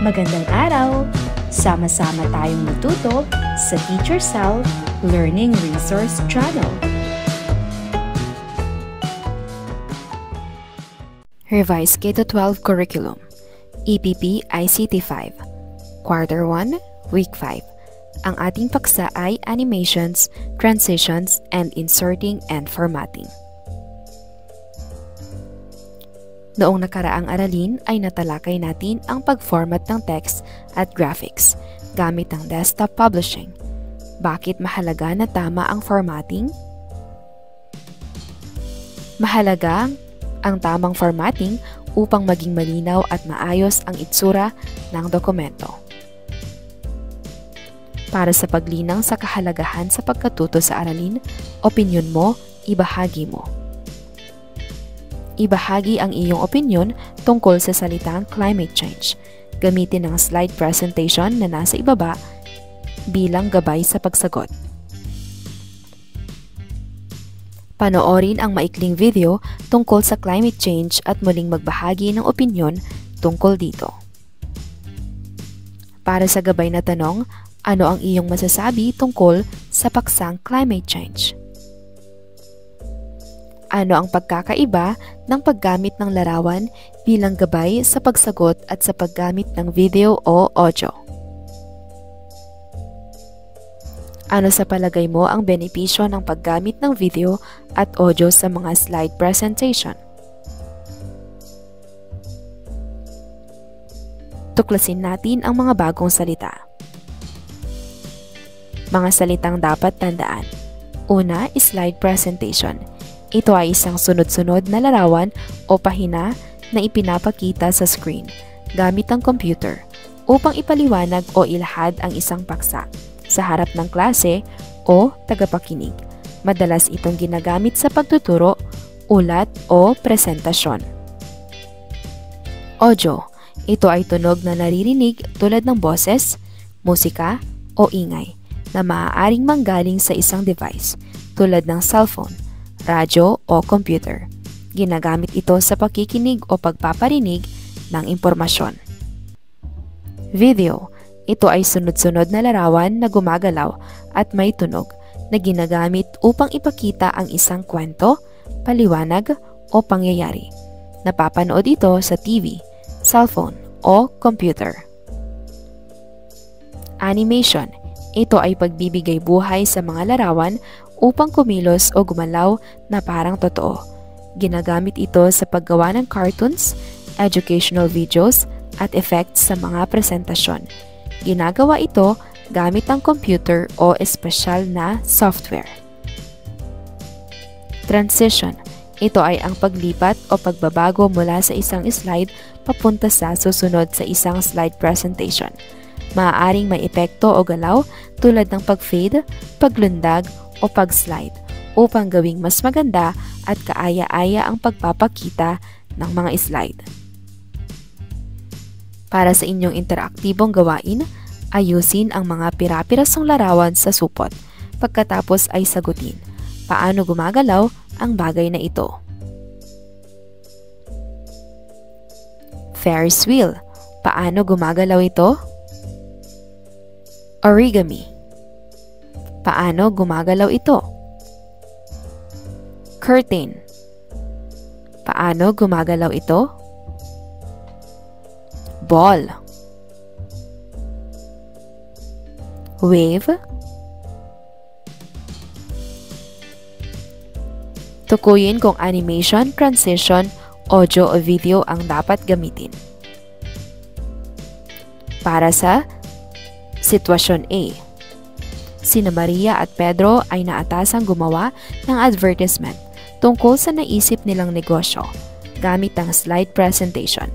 Magandang araw! Sama-sama tayong matuto sa Teacher Sal Learning Resource Channel. Revised K-12 Curriculum EPP ICT 5 Quarter 1, Week 5. Ang ating paksa ay Animations, Transitions, and Inserting and Formatting. Noong nakaraang aralin ay natalakay natin ang pag-format ng text at graphics gamit ang desktop publishing. Bakit mahalaga na tama ang formatting? Mahalaga ang tamang formatting upang maging malinaw at maayos ang itsura ng dokumento. Para sa paglinang sa kahalagahan sa pagkatuto sa aralin, opinyon mo, ibahagi mo. Ibahagi ang iyong opinyon tungkol sa salitang climate change. Gamitin ang slide presentation na nasa ibaba bilang gabay sa pagsagot. Panoorin ang maikling video tungkol sa climate change at muling magbahagi ng opinyon tungkol dito. Para sa gabay na tanong, ano ang iyong masasabi tungkol sa paksang climate change? Ano ang pagkakaiba ng paggamit ng larawan bilang gabay sa pagsagot at sa paggamit ng video o audio? Ano sa palagay mo ang benepisyo ng paggamit ng video at audio sa mga slide presentation? Tuklasin natin ang mga bagong salita. Mga salitang dapat tandaan. Una, slide presentation. Ito ay isang sunod-sunod na larawan o pahina na ipinapakita sa screen gamit ang computer upang ipaliwanag o ilahad ang isang paksa sa harap ng klase o tagapakinig. Madalas itong ginagamit sa pagtuturo, ulat o presentasyon. Audio. Ito ay tunog na naririnig tulad ng boses, musika o ingay na maaaring manggaling sa isang device tulad ng cellphone, radyo o computer. Ginagamit ito sa pakikinig o pagpaparinig ng impormasyon. Video. Ito ay sunod-sunod na larawan na gumagalaw at may tunog na ginagamit upang ipakita ang isang kwento, paliwanag o pangyayari. Napapanood ito sa TV, cellphone o computer. Animation. Ito ay pagbibigay buhay sa mga larawan upang kumilos o gumalaw na parang totoo. Ginagamit ito sa paggawa ng cartoons, educational videos, at effects sa mga presentasyon. Ginagawa ito gamit ang computer o espesyal na software. Transition. Ito ay ang paglipat o pagbabago mula sa isang slide papunta sa susunod sa isang slide presentation. Maaaring may epekto o galaw tulad ng pag-fade, paglundag, o pag-slide upang gawing mas maganda at kaaya-aya ang pagpapakita ng mga slide. Para sa inyong interaktibong gawain, ayusin ang mga pira-pirasong larawan sa supot. Pagkatapos ay sagutin, paano gumagalaw ang bagay na ito? Ferris wheel. Paano gumagalaw ito? Origami. Paano gumagalaw ito? Curtain. Paano gumagalaw ito? Ball. Wave. Tukuyin kung animation, transition, audio o video ang dapat gamitin. Para sa Sitwasyon A. Sina Maria at Pedro ay naatasang gumawa ng advertisement tungkol sa naisip nilang negosyo gamit ang slide presentation.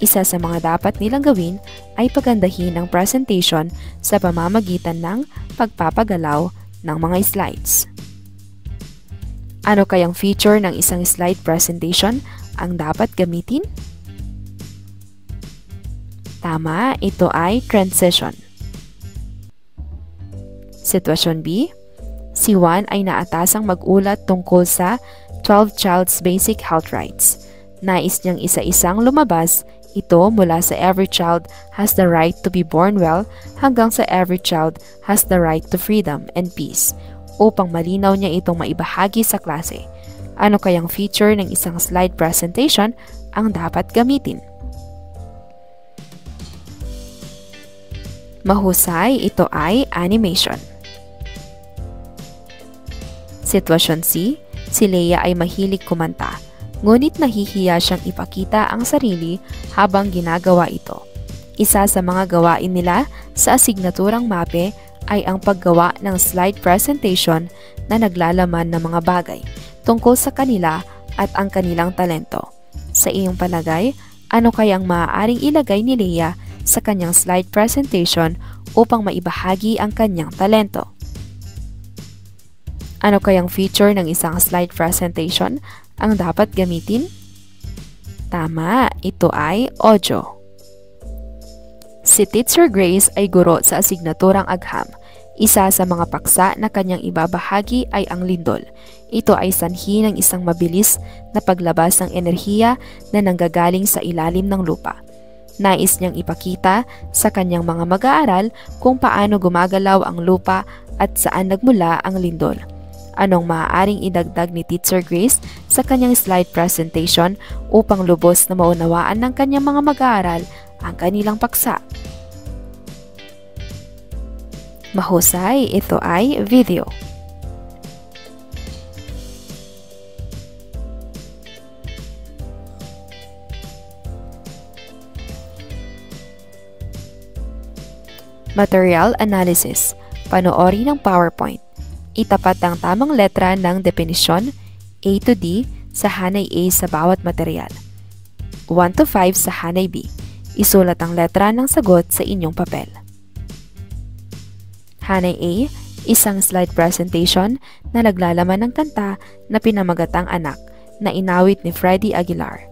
Isa sa mga dapat nilang gawin ay pagandahin ang presentation sa pamamagitan ng pagpapagalaw ng mga slides. Ano kayang feature ng isang slide presentation ang dapat gamitin? Tama, ito ay transition. Sitwasyon B. Si Juan ay naatasang mag-ulat tungkol sa 12 Child's Basic Health Rights. Nais niyang isa-isang lumabas, Ito mula sa every child has the right to be born well hanggang sa every child has the right to freedom and peace upang malinaw niya itong maibahagi sa klase. Ano kayang feature ng isang slide presentation ang dapat gamitin? Mahusay, ito ay animation. Sitwasyon C, si Leia ay mahilig kumanta, ngunit nahihiya siyang ipakita ang sarili habang ginagawa ito. Isa sa mga gawain nila sa asignaturang MAPE ay ang paggawa ng slide presentation na naglalaman ng mga bagay tungkol sa kanila at ang kanilang talento. Sa iyong palagay, ano kayang maaaring ilagay ni Leia sa kanyang slide presentation upang maibahagi ang kanyang talento? Ano kayang feature ng isang slide presentation ang dapat gamitin? Tama, ito ay audio. Si Teacher Grace ay guro sa asignaturang agham. Isa sa mga paksa na kanyang ibabahagi ay ang lindol. Ito ay sanhi ng isang mabilis na paglabas ng enerhiya na nanggagaling sa ilalim ng lupa. Nais niyang ipakita sa kanyang mga mag-aaral kung paano gumagalaw ang lupa at saan nagmula ang lindol. Anong maaaring idagdag ni Teacher Grace sa kanyang slide presentation upang lubos na maunawaan ng kanyang mga mag-aaral ang kanilang paksa? Mahusay, ito ay video. Material analysis. Panoorin ng PowerPoint. Itapat ang tamang letra ng definisyon A to D sa hanay A sa bawat material. 1 to 5 sa hanay B. Isulat ang letra ng sagot sa inyong papel. Hanay A, isang slide presentation na naglalaman ng kanta na Pinamagatang Anak na inawit ni Freddie Aguilar.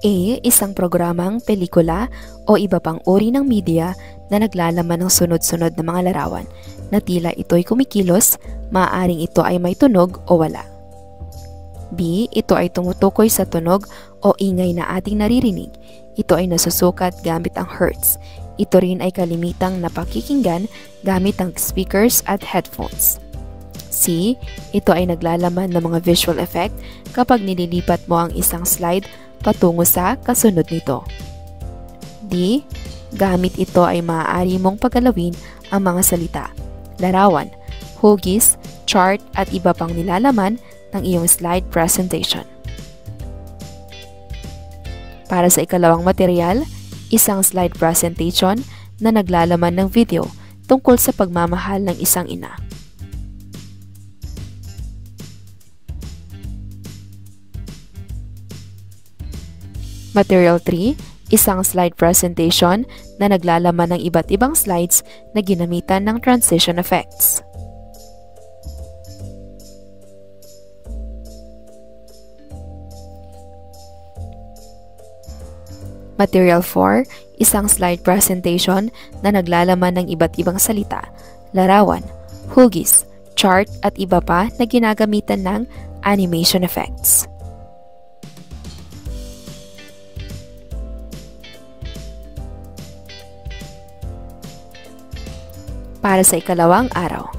A, isang programang pelikula o iba pang uri ng media na naglalaman ng sunod-sunod na mga larawan na tila ito'y kumikilos, maaaring ito ay may tunog o wala. B, ito ay tumutukoy sa tunog o ingay na ating naririnig. Ito ay nasusukat gamit ang hertz. Ito rin ay kalimitang napakikinggan gamit ang speakers at headphones. C, ito ay naglalaman ng mga visual effect kapag nililipat mo ang isang slide patungo sa kasunod nito. D, gamit ito ay maaari mong pagalawin ang mga salita, larawan, hugis, chart at iba pang nilalaman ng iyong slide presentation. Para sa ikalawang material, isang slide presentation na naglalaman ng video tungkol sa pagmamahal ng isang ina. Material 3, isang slide presentation na naglalaman ng iba't ibang slides na ginamitan ng transition effects. Material 4, isang slide presentation na naglalaman ng iba't ibang salita, larawan, hugis, chart at iba pa na ginagamitan ng animation effects. Para sa ikalawang araw.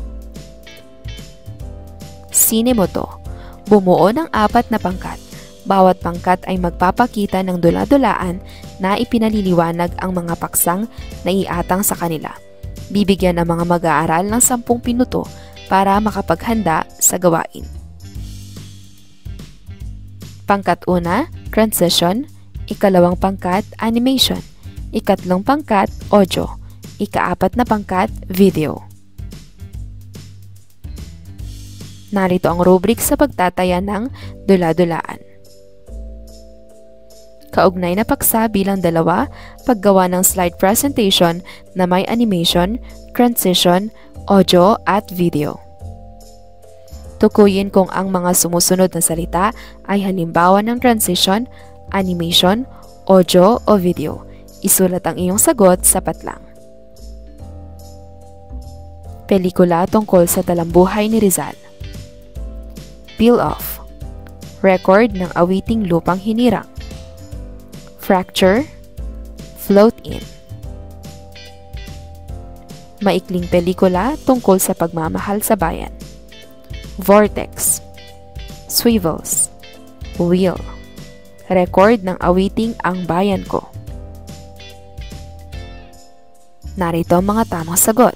Sinemoto. Bumuo ng 4 na pangkat. Bawat pangkat ay magpapakita ng dula-dulaan na ipinaliliwanag ang mga paksang na iatang sa kanila. Bibigyan ng mga mag-aaral ng 10 minuto para makapaghanda sa gawain. Pangkat 1, transition. Ikalawang pangkat, animation. Ikatlong pangkat, audio. Ika-4 na pangkat, video. Narito ang rubric sa pagtataya ng dula-dulaan. Kaugnay na paksa bilang 2, paggawa ng slide presentation na may animation, transition, audio at video. Tukuyin kung ang mga sumusunod na salita ay halimbawa ng transition, animation, audio o video. Isulat ang iyong sagot sapat lang. Pelikula tungkol sa talambuhay ni Rizal. Peel Off. Record ng awiting Lupang Hinirang. fracture, float in. Maikling pelikula tungkol sa pagmamahal sa bayan. Vortex, swivels, wheel, record ng awiting Ang Bayan Ko. Narito ang mga tamang sagot.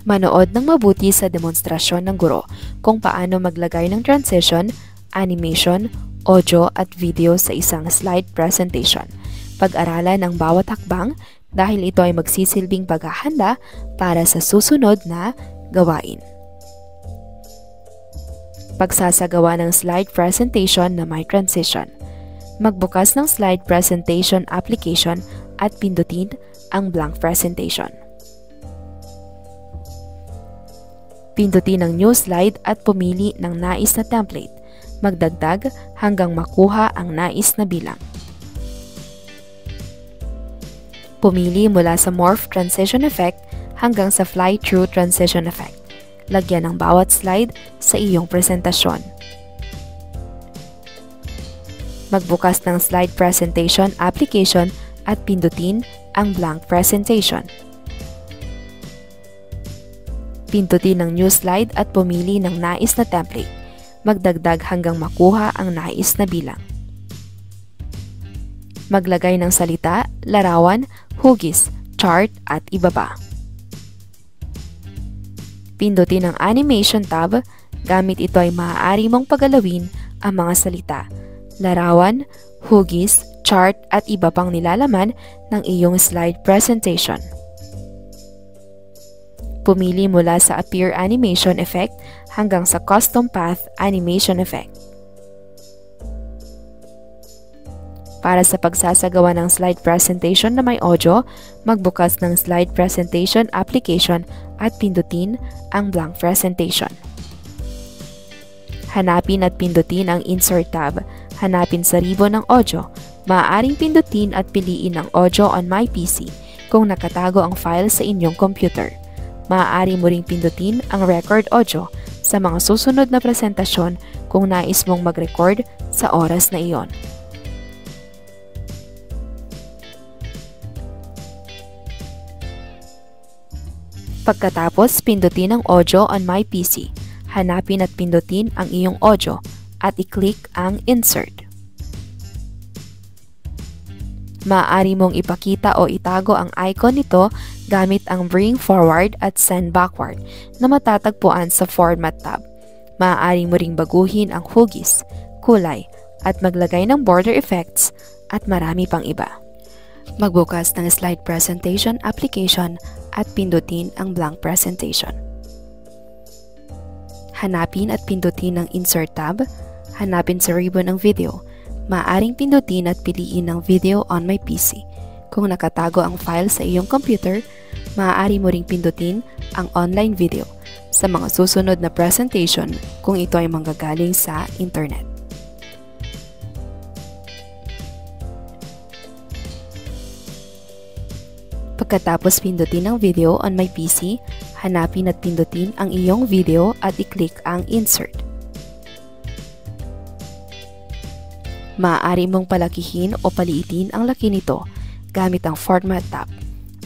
Manood ng mabuti sa demonstrasyon ng guro kung paano maglagay ng transition, animation, audio at video sa isang slide presentation. Pag-aralan ang bawat hakbang dahil ito ay magsisilbing paghahanda para sa susunod na gawain. Pagsasagawa ng slide presentation na may transition. Magbukas ng slide presentation application at pindutin ang blank presentation. Pindutin ang new slide at pumili ng nais na template. Magdagdag hanggang makuha ang nais na bilang. Pumili mula sa Morph Transition Effect hanggang sa Fly-Through Transition Effect. Lagyan ng bawat slide sa iyong presentasyon. Magbukas ng Slide Presentation application at pindutin ang blank presentation. Pindutin ang new slide at pumili ng nais na template. Magdagdag hanggang makuha ang nais na bilang. Maglagay ng salita, larawan, hugis, chart at iba pa. Pindutin ang Animation tab. Gamit ito ay maaari mong pagalawin ang mga salita, larawan, hugis, chart at iba pang nilalaman ng iyong slide presentation. Pumili mula sa Appear Animation Effect hanggang sa Custom Path Animation Effect. Para sa pagsasagawa ng slide presentation na may audio, magbukas ng Slide Presentation application at pindutin ang blank presentation. Hanapin at pindutin ang Insert tab. Hanapin sa ribbon ng audio. Maaaring pindutin at piliin ang audio on My PC kung nakatago ang file sa inyong computer. Maaari mo ring pindutin ang Record Audio sa mga susunod na presentasyon kung nais mong mag-record sa oras na iyon. Pagkatapos, pindutin ang audio on My PC. Hanapin at pindutin ang iyong audio at i-click ang Insert. Maaari mong ipakita o itago ang icon nito gamit ang Bring Forward at Send Backward na matatagpuan sa Format tab. Maaari mo ring baguhin ang hugis, kulay, at maglagay ng border effects at marami pang iba. Magbukas ng Slide Presentation application at pindutin ang blank presentation. Hanapin at pindutin ang Insert tab. Hanapin sa ribbon ng video. Maaaring pindutin at piliin ang Video on My PC. Kung nakatago ang file sa iyong computer, maaari mo ring pindutin ang Online Video sa mga susunod na presentation kung ito ay manggagaling sa internet. Pagkatapos pindutin ang Video on My PC, hanapin at pindutin ang iyong video at i-click ang Insert. Maaari mong palakihin o paliitin ang laki nito gamit ang Format tab.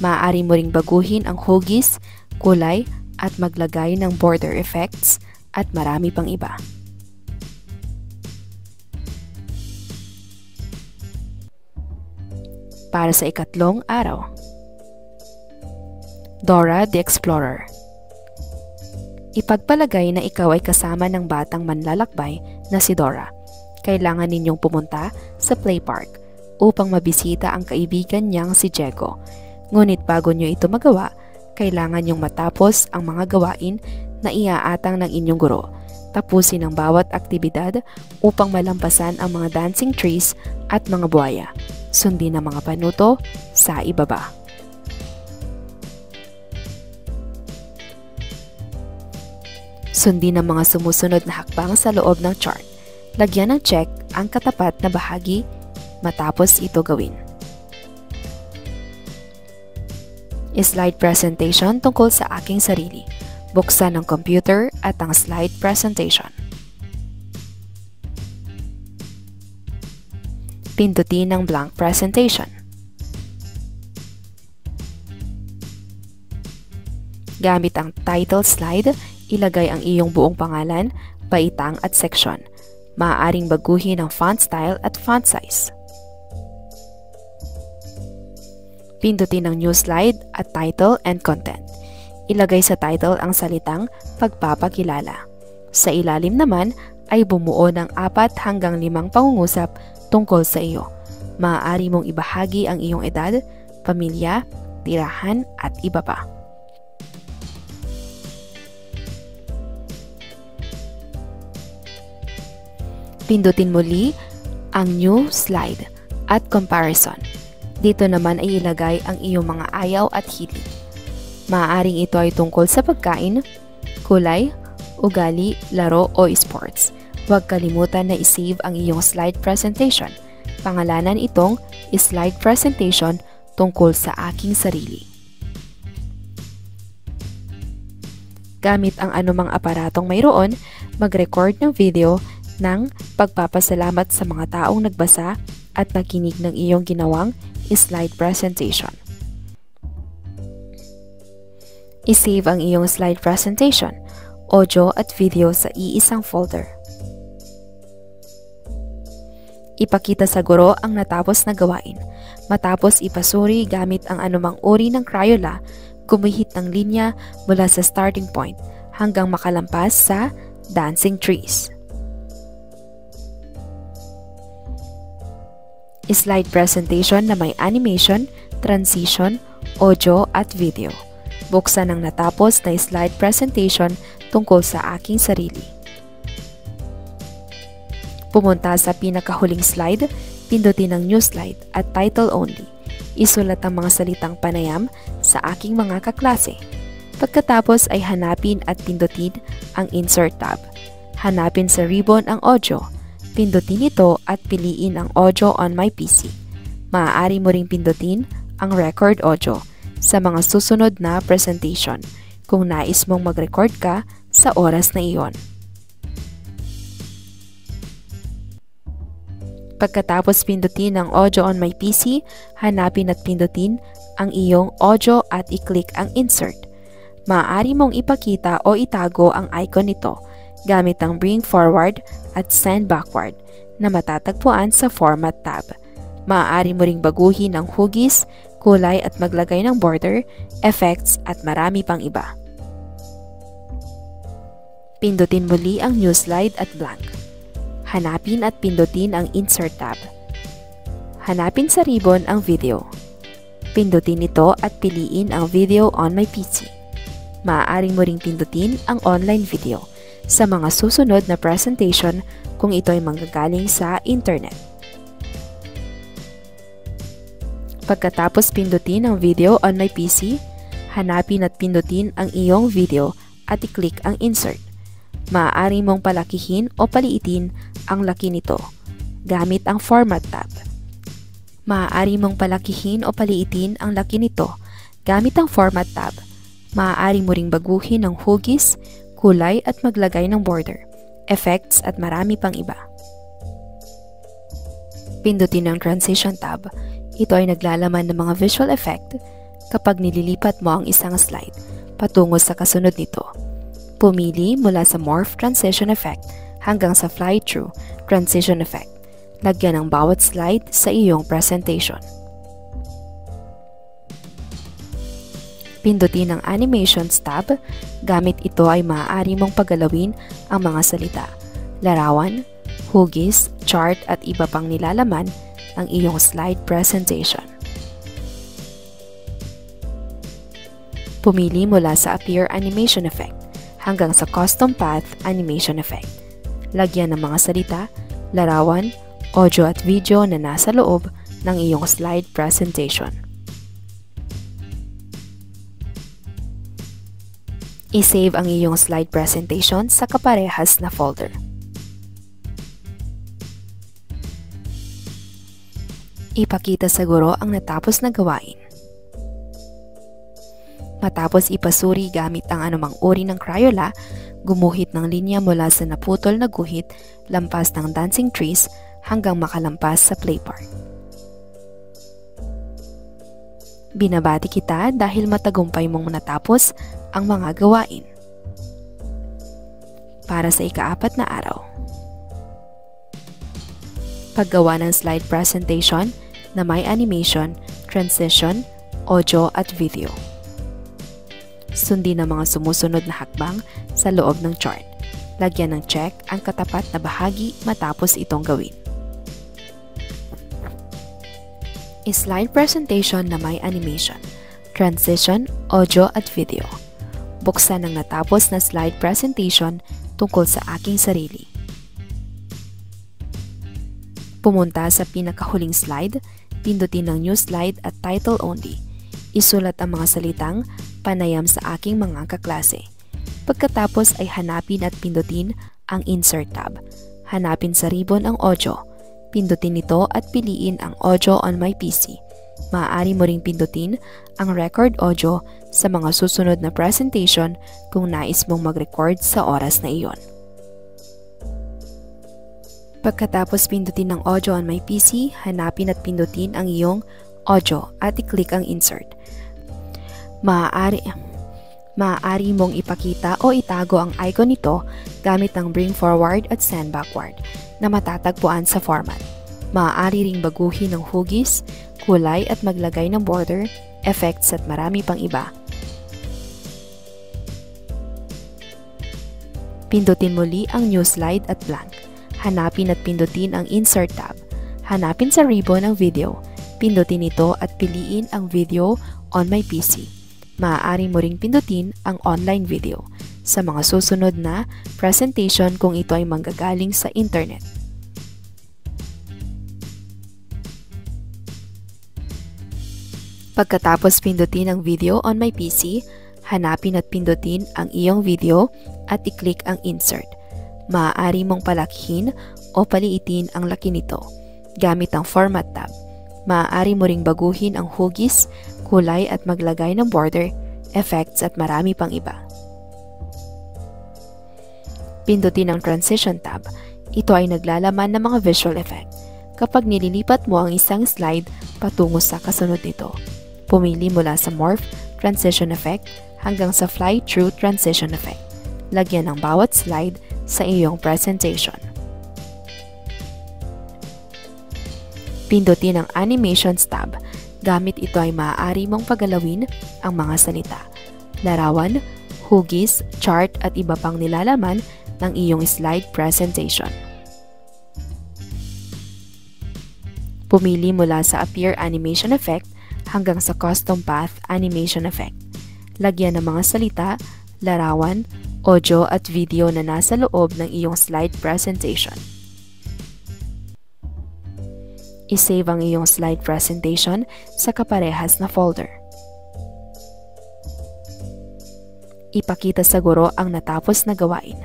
Maaari mo ring baguhin ang hugis, kulay, at maglagay ng border effects at marami pang iba. Para sa ikatlong araw, Dora the Explorer. Ipagpalagay na ikaw ay kasama ng batang manlalakbay na si Dora. Kailangan ninyong pumunta sa play park upang mabisita ang kaibigan niyang si Diego. Ngunit bago niyo ito magawa, kailangan niyong matapos ang mga gawain na iaatang ng inyong guro. Tapusin ang bawat aktibidad upang malampasan ang mga dancing trees at mga buhaya. Sundin ang mga panuto sa ibaba. Sundin ang mga sumusunod na hakbang sa loob ng chart. Lagyan ng check ang katapat na bahagi matapos ito gawin. Slide presentation tungkol sa aking sarili. Buksan ang computer at ang slide presentation. Pindutin ang blank presentation. Gamit ang title slide, ilagay ang iyong buong pangalan, baitang at section. Maaaring baguhin ang font style at font size. Pindutin ang new slide at title and content. Ilagay sa title ang salitang pagpapakilala. Sa ilalim naman ay bumuo ng 4 hanggang 5 pangungusap tungkol sa iyo. Maaari mong ibahagi ang iyong edad, pamilya, tirahan at iba pa. Pindutin muli ang new slide at comparison. Dito naman ay ilagay ang iyong mga ayaw at hilig. Maaaring ito ay tungkol sa pagkain, kulay, ugali, laro o sports. Huwag kalimutan na i-save ang iyong slide presentation. Pangalanan itong slide presentation tungkol sa aking sarili. Gamit ang anumang aparatong mayroon, mag-record ng video ng pagpapasalamat sa mga taong nagbasa at nakinig ng iyong ginawang slide presentation. I-save ang iyong slide presentation, audio at video sa iisang folder. Ipakita sa guro ang natapos na gawain. Matapos ipasuri gamit ang anumang uri ng Crayola, gumihit ng linya mula sa starting point hanggang makalampas sa dancing trees. Slide presentation na may animation, transition, audio at video. Buksan ang natapos na slide presentation tungkol sa aking sarili. Pumunta sa pinakahuling slide, pindutin ang new slide at title only. Isulat ang mga salitang panayam sa aking mga kaklase. Pagkatapos ay hanapin at pindutin ang insert tab. Hanapin sa ribbon ang audio. Pindutin ito at piliin ang audio on my PC. Maaari mo ring pindutin ang record audio sa mga susunod na presentation kung nais mong mag-record ka sa oras na iyon. Pagkatapos pindutin ang audio on my PC, hanapin at pindutin ang iyong audio at i-click ang insert. Maaari mong ipakita o itago ang icon nito gamit ang bring forward at send backward na matatagpuan sa format tab. Maaari mo ring baguhin ang hugis, kulay at maglagay ng border, effects at marami pang iba. Pindutin muli ang new slide at blank. Hanapin at pindutin ang insert tab. Hanapin sa ribbon ang video. Pindutin ito at piliin ang video on my PC. Maaari mo ring pindutin ang online video sa mga susunod na presentation kung ito ay manggagaling sa internet. Pagkatapos pindutin ang video on my PC, hanapin at pindutin ang iyong video at i-click ang insert. Maaari mong palakihin o paliitin ang laki nito gamit ang format tab. Maaari mong palakihin o paliitin ang laki nito gamit ang format tab. Maaari mo ring baguhin ang hugis, kulay at maglagay ng border, effects at marami pang iba. Pindutin ang transition tab. Ito ay naglalaman ng mga visual effect kapag nililipat mo ang isang slide patungo sa kasunod nito. Pumili mula sa morph transition effect hanggang sa fly-through transition effect. Lagyan ang bawat slide sa iyong presentation. Pindutin ang Animations tab. Gamit ito ay maaari mong pagalawin ang mga salita, larawan, hugis, chart at iba pang nilalaman ng iyong slide presentation. Pumili mula sa Appear Animation Effect hanggang sa Custom Path Animation Effect. Lagyan ng mga salita, larawan, audio at video na nasa loob ng iyong slide presentation. I-save ang iyong slide presentation sa kaparehas na folder. Ipakita sa guro ang natapos na gawain. Matapos ipasuri gamit ang anumang uri ng Crayola, gumuhit ng linya mula sa naputol na guhit lampas ng dancing trees hanggang makalampas sa play part. Binabati kita dahil matagumpay mong natapos ang mga gawain. Para sa ika-4 na araw. Paggawa ng slide presentation na may animation, transition, audio at video. Sundin ang mga sumusunod na hakbang sa loob ng chart. Lagyan ng check ang katapat na bahagi matapos itong gawin. Slide presentation na may animation, transition, audio at video. Buksan ang natapos na slide presentation tungkol sa aking sarili. Pumunta sa pinakahuling slide, pindutin ang new slide at title only. Isulat ang mga salitang panayam sa aking mga kaklase. Pagkatapos ay hanapin at pindutin ang insert tab. Hanapin sa ribbon ang audio. Pindutin ito at piliin ang audio on my PC. Maaari mo ring pindutin ang record audio sa mga susunod na presentation kung nais mong mag-record sa oras na iyon. Pagkatapos pindutin ang audio on my PC, hanapin at pindutin ang iyong audio at i-click ang insert. Maaari mong ipakita o itago ang icon nito gamit ang bring forward at send backward na matatagpuan sa format. Maaari ring baguhin ng hugis, kulay at maglagay ng border, effects at marami pang iba. Pindutin muli ang new slide at blank. Hanapin at pindutin ang insert tab. Hanapin sa ribbon ang video. Pindutin ito at piliin ang video on my PC. Maaari mo ring pindutin ang online video sa mga susunod na presentation kung ito ay manggagaling sa internet. Pagkatapos pindutin ang video on my PC, hanapin at pindutin ang iyong video at i-click ang insert. Maaari mong palakihin o paliitin ang laki nito gamit ang format tab. Maaari mo ring baguhin ang hugis, kulay at maglagay ng border, effects at marami pang iba. Pindutin ang transition tab. Ito ay naglalaman ng mga visual effect. Kapag nililipat mo ang isang slide patungo sa kasunod nito, pumili mula sa morph transition effect hanggang sa fly through transition effect. Lagyan ng bawat slide sa iyong presentation. Pindutin ang Animations tab. Gamit ito ay maaari mong pagalawin ang mga salita, larawan, hugis, chart at iba pang nilalaman ng iyong slide presentation. Pumili mula sa Appear Animation Effect hanggang sa Custom Path Animation Effect. Lagyan ng mga salita, larawan, audio at video na nasa loob ng iyong slide presentation. I-save ang iyong slide presentation sa kaparehas na folder. Ipakita sa guro ang natapos na gawain.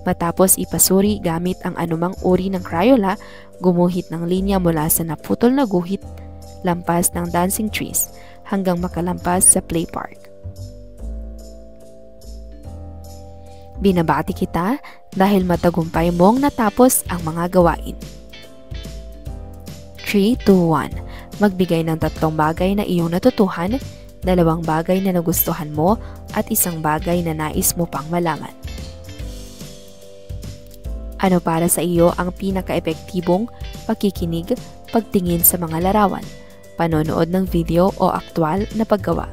Matapos ipasuri gamit ang anumang uri ng Crayola, gumuhit ng linya mula sa naputol na guhit, lampas ng dancing trees, hanggang makalampas sa play park. Binabati kita dahil matagumpay mong natapos ang mga gawain. 3, 2, 1. Magbigay ng 3 bagay na iyong natutuhan, 2 bagay na nagustuhan mo, at 1 bagay na nais mo pang malaman. Ano para sa iyo ang pinaka-epektibong pakikinig, pagtingin sa mga larawan, panonood ng video o aktwal na paggawa?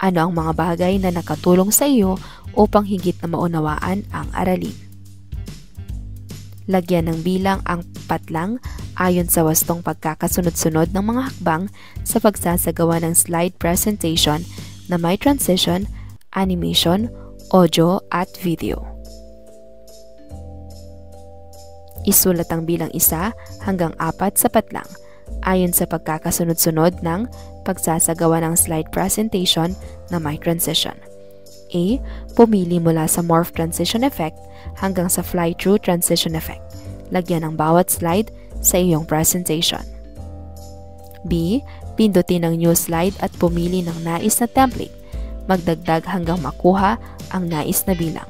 Ano ang mga bagay na nakatulong sa iyo upang higit na maunawaan ang aralin? Lagyan ng bilang ang patlang ayon sa wastong pagkakasunod-sunod ng mga hakbang sa pagsasagawa ng slide presentation na may transition, animation, audio at video. Isulat ang bilang 1 hanggang 4 sa patlang ayon sa pagkakasunod-sunod ng pagsasagawa ng slide presentation na may transition. A. Pumili mula sa Morph Transition Effect hanggang sa Fly-Through Transition Effect. Lagyan ang bawat slide sa iyong presentation. B. Pindutin ang New Slide at pumili ng nais na template. Magdagdag hanggang makuha ang nais na bilang.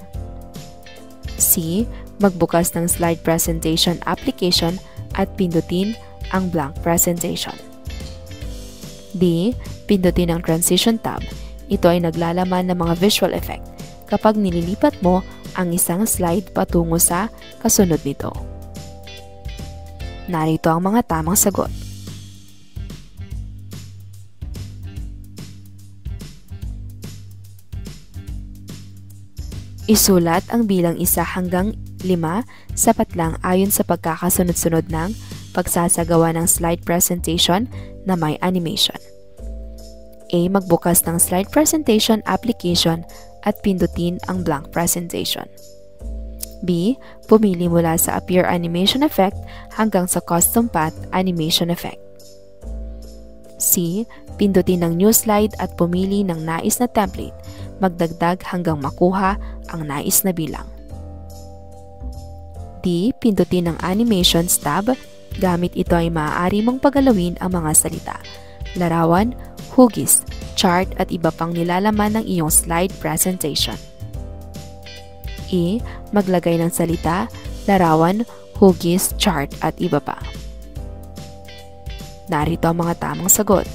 C. Magbukas ng slide presentation application at pindutin ang blank presentation. D. Pindutin ang transition tab. Ito ay naglalaman ng mga visual effect kapag nililipat mo ang isang slide patungo sa kasunod nito. Narito ang mga tamang sagot. Isulat ang bilang 1 hanggang 5, sapat lang ayon sa pagkakasunod-sunod ng pagsasagawa ng slide presentation na may animation. A. Magbukas ng slide presentation application at pindutin ang blank presentation. B. Pumili mula sa Appear Animation Effect hanggang sa Custom Path Animation Effect. C. Pindutin ang New Slide at pumili ng nais na template, magdagdag hanggang makuha ang nais na bilang. D. Pindutin ang Animations tab. Gamit ito ay maaari mong pagalawin ang mga salita, larawan, hugis, chart at iba pang nilalaman ng iyong slide presentation. E. Maglagay ng salita, larawan, hugis, chart at iba pa. Narito ang mga tamang sagot.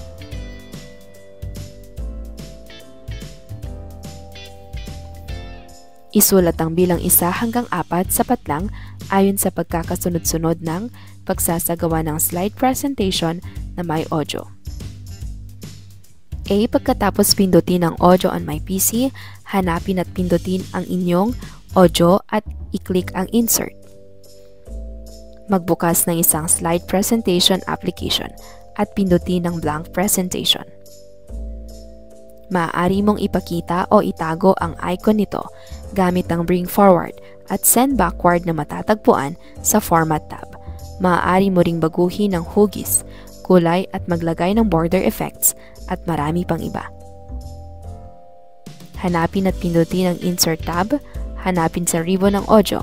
Isulat ang bilang 1 hanggang 4, sapat lang ayon sa pagkakasunod-sunod ng pagsasagawa ng slide presentation na may audio. A. Pagkatapos pindutin ang audio on my PC, hanapin at pindutin ang inyong audio at i-click ang insert. Magbukas ng isang slide presentation application at pindutin ang blank presentation. Maaari mong ipakita o itago ang icon nito gamit ang bring forward at send backward na matatagpuan sa Format tab. Maaari mo ring baguhin ang hugis, kulay at maglagay ng border effects at marami pang iba. Hanapin at pindutin ang Insert tab, hanapin sa ribbon ng audio.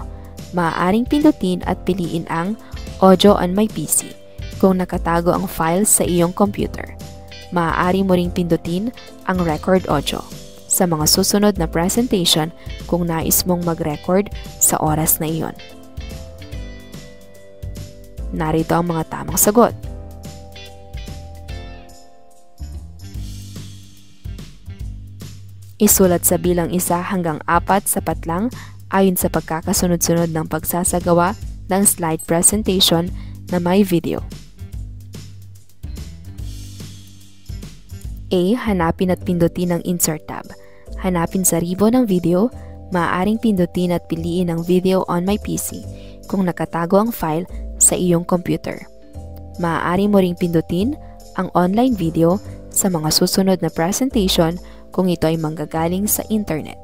Maaaring pindutin at piliin ang Audio on my PC kung nakatago ang file sa iyong computer. Maaari mo ring pindutin ang Record Audio sa mga susunod na presentation kung nais mong mag-record sa oras na iyon. Narito ang mga tamang sagot. Isulat sa bilang 1 hanggang 4, sapat lang ayon sa pagkakasunod-sunod ng pagsasagawa ng slide presentation na may video. A. Hanapin at pindutin ang Insert tab. Hanapin sa ribbon ng video, maaaring pindutin at piliin ang Video on my PC kung nakatago ang file sa iyong computer. Maaari mo ring pindutin ang online video sa mga susunod na presentation kung ito ay manggagaling sa internet.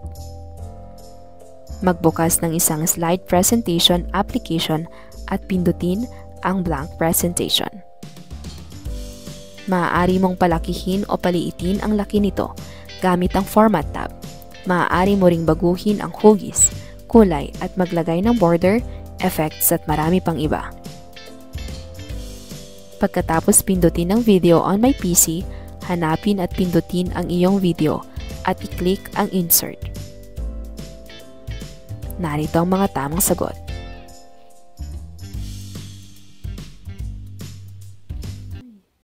Magbukas ng isang slide presentation application at pindutin ang blank presentation. Maaari mong palakihin o paliitin ang laki nito gamit ang Format tab. Maaari mo ring baguhin ang hugis, kulay at maglagay ng border, effects at marami pang iba. Pagkatapos pindutin ang Video on my PC, hanapin at pindutin ang iyong video at i-click ang Insert. Narito ang mga tamang sagot.